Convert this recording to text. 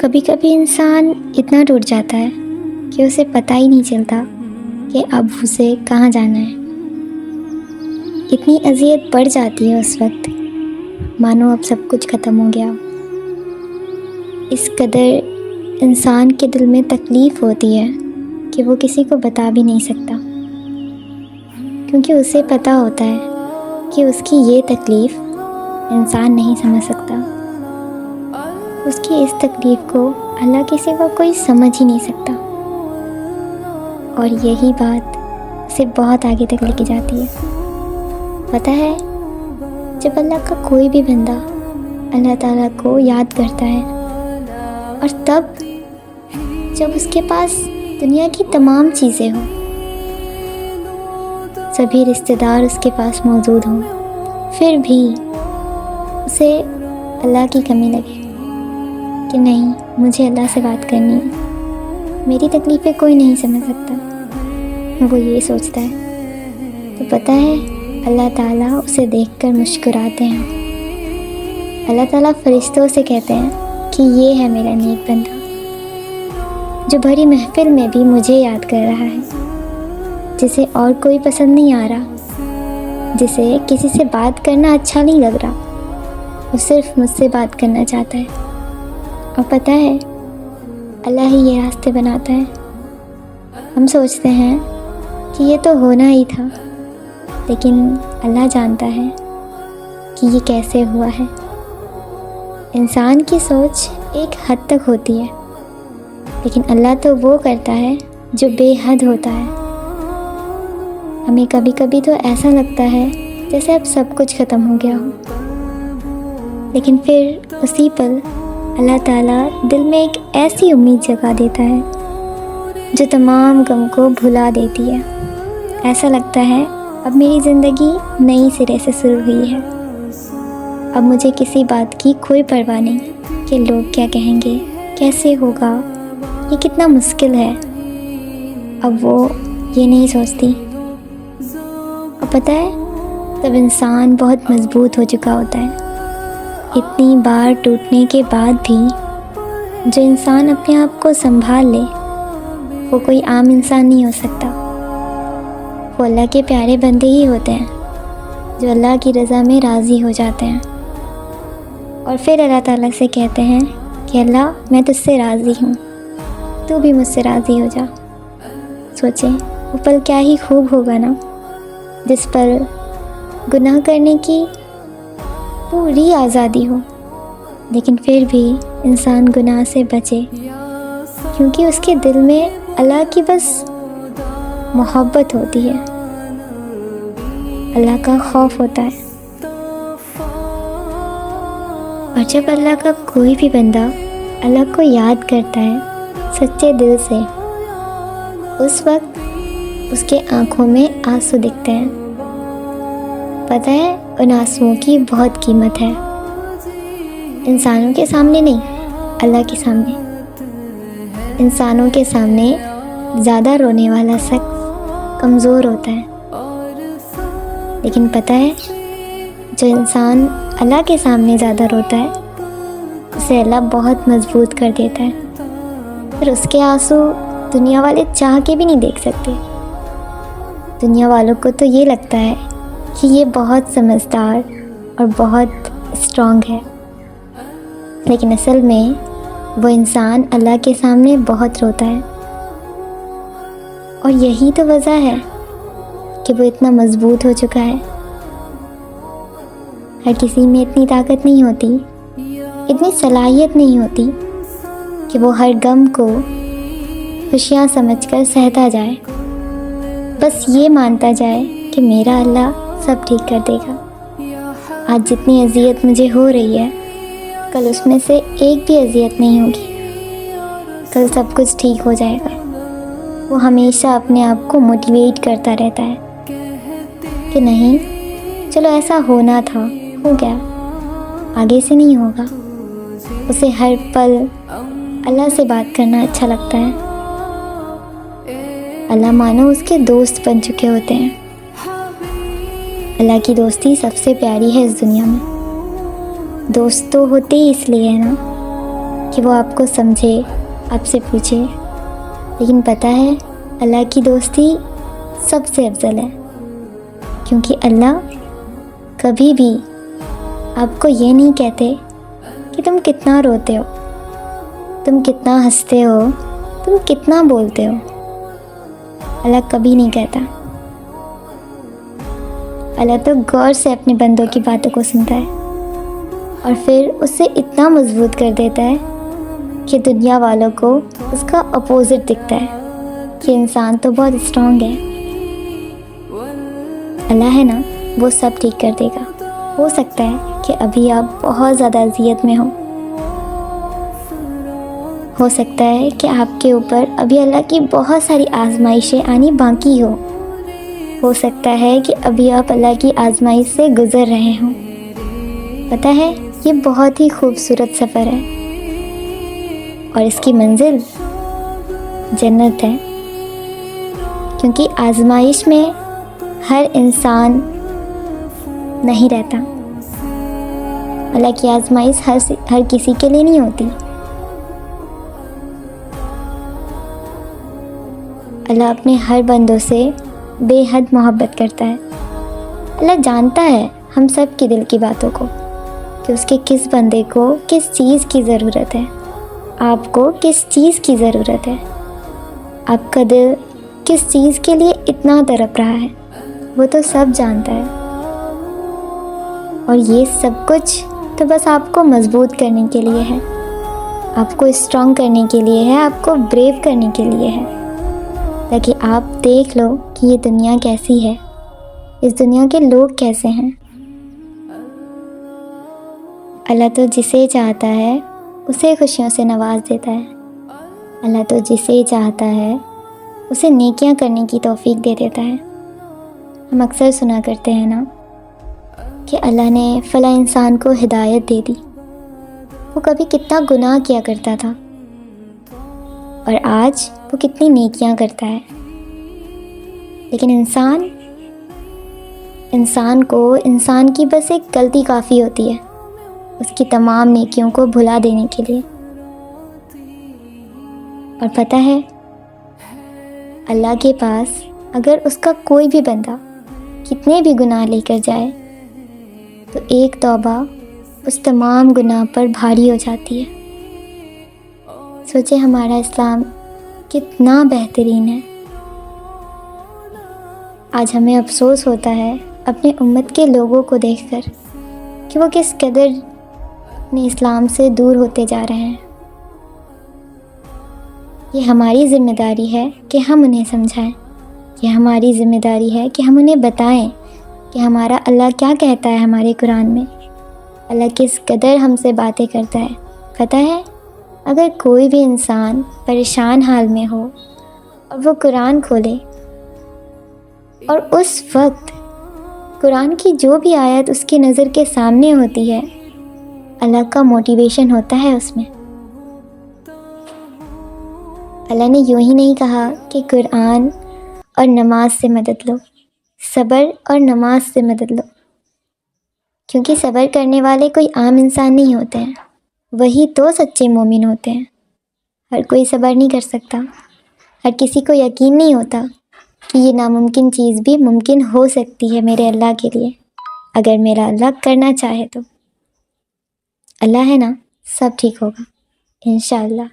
کبھی کبھی انسان اتنا ٹوٹ جاتا ہے کہ اسے پتہ ہی نہیں چلتا کہ اب اسے کہاں جانا ہے۔ اتنی اذیت بڑھ جاتی ہے اس وقت، مانو اب سب کچھ ختم ہو گیا۔ اس قدر انسان کے دل میں تکلیف ہوتی ہے کہ وہ کسی کو بتا بھی نہیں سکتا، کیونکہ اسے پتہ ہوتا ہے کہ اس کی یہ تکلیف انسان نہیں سمجھ سکتا۔ اس کی اس تکلیف کو اللہ کے سوا کوئی سمجھ ہی نہیں سکتا، اور یہی بات اسے بہت آگے تک لے کے جاتی ہے۔ پتہ ہے، جب اللہ کا کوئی بھی بندہ اللہ تعالیٰ کو یاد کرتا ہے، اور تب جب اس کے پاس دنیا کی تمام چیزیں ہوں، سبھی رشتہ دار اس کے پاس موجود ہوں، پھر بھی اسے اللہ کی کمی لگے کہ نہیں، مجھے اللہ سے بات کرنی ہے، میری تکلیفیں کوئی نہیں سمجھ سکتا، وہ یہ سوچتا ہے، تو پتہ ہے اللہ تعالیٰ اسے دیکھ کر مسکراتے ہیں۔ اللہ تعالیٰ فرشتوں سے کہتے ہیں کہ یہ ہے میرا نیک بندہ جو بھری محفل میں بھی مجھے یاد کر رہا ہے، جسے اور کوئی پسند نہیں آ رہا، جسے کسی سے بات کرنا اچھا نہیں لگ رہا، وہ صرف مجھ سے بات کرنا چاہتا ہے۔ اور پتہ ہے اللہ ہی یہ راستے بناتا ہے۔ ہم سوچتے ہیں کہ یہ تو ہونا ہی تھا، لیکن اللہ جانتا ہے کہ یہ کیسے ہوا ہے۔ انسان کی سوچ ایک حد تک ہوتی ہے، لیکن اللہ تو وہ کرتا ہے جو بے حد ہوتا ہے۔ ہمیں کبھی کبھی تو ایسا لگتا ہے جیسے اب سب کچھ ختم ہو گیا ہو، لیکن پھر اسی پل اللہ تعالیٰ دل میں ایک ایسی امید جگا دیتا ہے جو تمام غم کو بھلا دیتی ہے۔ ایسا لگتا ہے اب میری زندگی نئی سرے سے شروع ہوئی ہے، اب مجھے کسی بات کی کوئی پرواہ نہیں کہ لوگ کیا کہیں گے، کیسے ہوگا، یہ کتنا مشکل ہے۔ اب وہ یہ نہیں سوچتی۔ اور پتہ ہے تب انسان بہت مضبوط ہو چکا ہوتا ہے۔ اتنی بار ٹوٹنے کے بعد بھی جو انسان اپنے آپ کو سنبھال لے، وہ کوئی عام انسان نہیں ہو سکتا۔ وہ اللہ کے پیارے بندے ہی ہوتے ہیں جو اللہ کی رضا میں راضی ہو جاتے ہیں، اور پھر اللہ تعالیٰ سے کہتے ہیں کہ اللہ میں تجھ سے راضی ہوں، تو بھی مجھ سے راضی ہو جا۔ سوچیں وہ پل کیا ہی خوب ہوگا نا، جس پر گناہ کرنے کی پوری آزادی ہو، لیکن پھر بھی انسان گناہ سے بچے، کیونکہ اس کے دل میں اللہ کی بس محبت ہوتی ہے، اللہ کا خوف ہوتا ہے۔ اور جب اللہ کا کوئی بھی بندہ اللہ کو یاد کرتا ہے سچے دل سے، اس وقت اس کے آنکھوں میں آنسو دکھتے ہیں۔ پتہ ہے ان آنسوؤں کی بہت قیمت ہے، انسانوں کے سامنے نہیں، اللہ کے سامنے۔ انسانوں کے سامنے زیادہ رونے والا شخص کمزور ہوتا ہے، لیکن پتہ ہے جو انسان اللہ کے سامنے زیادہ روتا ہے، اسے اللہ بہت مضبوط کر دیتا ہے، پھر اس کے آنسو دنیا والے چاہ کے بھی نہیں دیکھ سکتے۔ دنیا والوں کو تو یہ لگتا ہے کہ یہ بہت سمجھدار اور بہت اسٹرانگ ہے، لیکن اصل میں وہ انسان اللہ کے سامنے بہت روتا ہے، اور یہی تو وجہ ہے کہ وہ اتنا مضبوط ہو چکا ہے۔ ہر کسی میں اتنی طاقت نہیں ہوتی، اتنی صلاحیت نہیں ہوتی کہ وہ ہر غم کو خوشیاں سمجھ کر سہتا جائے، بس یہ مانتا جائے کہ میرا اللہ سب ٹھیک کر دے گا۔ آج جتنی اذیت مجھے ہو رہی ہے، کل اس میں سے ایک بھی اذیت نہیں ہوگی، کل سب کچھ ٹھیک ہو جائے گا۔ وہ ہمیشہ اپنے آپ کو موٹیویٹ کرتا رہتا ہے کہ نہیں، چلو ایسا ہونا تھا، ہو گیا، آگے سے نہیں ہوگا۔ اسے ہر پل اللہ سے بات کرنا اچھا لگتا ہے۔ اللہ مانو اس کے دوست بن چکے ہوتے ہیں۔ اللہ کی دوستی سب سے پیاری ہے اس دنیا میں۔ دوست تو ہوتے ہی اس لیے ہے نا کہ وہ آپ کو سمجھے، آپ سے پوچھے، لیکن پتہ ہے اللہ کی دوستی سب سے افضل ہے، کیونکہ اللہ کبھی بھی آپ کو یہ نہیں کہتے کہ تم کتنا روتے ہو، تم کتنا ہنستے ہو، تم کتنا بولتے ہو۔ اللہ کبھی نہیں کہتا۔ اللہ تو غور سے اپنے بندوں کی باتوں کو سنتا ہے اور پھر اسے اتنا مضبوط کر دیتا ہے کہ دنیا والوں کو اس کا اپوزٹ دکھتا ہے کہ انسان تو بہت اسٹرانگ ہے۔ اللہ ہے نا، وہ سب ٹھیک کر دے گا۔ ہو سکتا ہے کہ ابھی آپ بہت زیادہ اذیت میں ہو سکتا ہے کہ آپ کے اوپر ابھی اللہ کی بہت ساری آزمائشیں آنی باقی ہو سکتا ہے کہ ابھی آپ اللہ کی آزمائش سے گزر رہے ہوں۔ پتہ ہے یہ بہت ہی خوبصورت سفر ہے اور اس کی منزل جنت ہے، کیونکہ آزمائش میں ہر انسان نہیں رہتا۔ اللہ کی آزمائش ہر کسی کے لیے نہیں ہوتی۔ اللہ اپنے ہر بندوں سے بے حد محبت کرتا ہے۔ اللہ جانتا ہے ہم سب کی دل کی باتوں کو، کہ اس کے کس بندے کو کس چیز کی ضرورت ہے، آپ کو کس چیز کی ضرورت ہے، آپ کا دل کس چیز کے لیے اتنا تڑپ رہا ہے، وہ تو سب جانتا ہے۔ اور یہ سب کچھ تو بس آپ کو مضبوط کرنے کے لیے ہے، آپ کو اسٹرانگ کرنے کے لیے ہے، آپ کو بریو کرنے کے لیے ہے، تاکہ آپ دیکھ لو کہ یہ دنیا کیسی ہے، اس دنیا کے لوگ کیسے ہیں۔ اللہ تو جسے چاہتا ہے اسے خوشیوں سے نواز دیتا ہے۔ اللہ تو جسے چاہتا ہے اسے نیکیاں کرنے کی توفیق دے دیتا ہے۔ ہم اکثر سنا کرتے ہیں نا کہ اللہ نے فلاں انسان کو ہدایت دے دی، وہ کبھی کتنا گناہ کیا کرتا تھا اور آج وہ کتنی نیکیاں کرتا ہے۔ لیکن انسان کی بس ایک غلطی کافی ہوتی ہے اس کی تمام نیکیوں کو بھلا دینے کے لیے۔ اور پتہ ہے اللہ کے پاس اگر اس کا کوئی بھی بندہ کتنے بھی گناہ لے کر جائے تو ایک توبہ اس تمام گناہ پر بھاری ہو جاتی ہے۔ سوچے ہمارا اسلام کتنا بہترین ہے۔ آج ہمیں افسوس ہوتا ہے اپنے امت کے لوگوں کو دیکھ کر کہ وہ کس قدر اپنے اسلام سے دور ہوتے جا رہے ہیں۔ یہ ہماری ذمہ داری ہے کہ ہم انہیں سمجھائیں، یہ ہماری ذمہ داری ہے کہ ہم انہیں بتائیں کہ ہمارا اللہ کیا کہتا ہے ہمارے قرآن میں، اللہ کس قدر ہم سے باتیں کرتا ہے۔ پتہ ہے اگر کوئی بھی انسان پریشان حال میں ہو اور وہ قرآن کھولے اور اس وقت قرآن کی جو بھی آیت اس کی نظر کے سامنے ہوتی ہے، اللہ کا موٹیویشن ہوتا ہے اس میں۔ اللہ نے یوں ہی نہیں کہا کہ قرآن اور نماز سے مدد لو، صبر اور نماز سے مدد لو، کیونکہ صبر کرنے والے کوئی عام انسان نہیں ہوتے ہیں، وہی تو سچے مومن ہوتے ہیں۔ ہر کوئی صبر نہیں کر سکتا، ہر کسی کو یقین نہیں ہوتا کہ یہ ناممکن چیز بھی ممکن ہو سکتی ہے میرے اللہ کے لیے، اگر میرا اللہ کرنا چاہے تو۔ اللہ ہے نا، سب ٹھیک ہوگا انشاءاللہ۔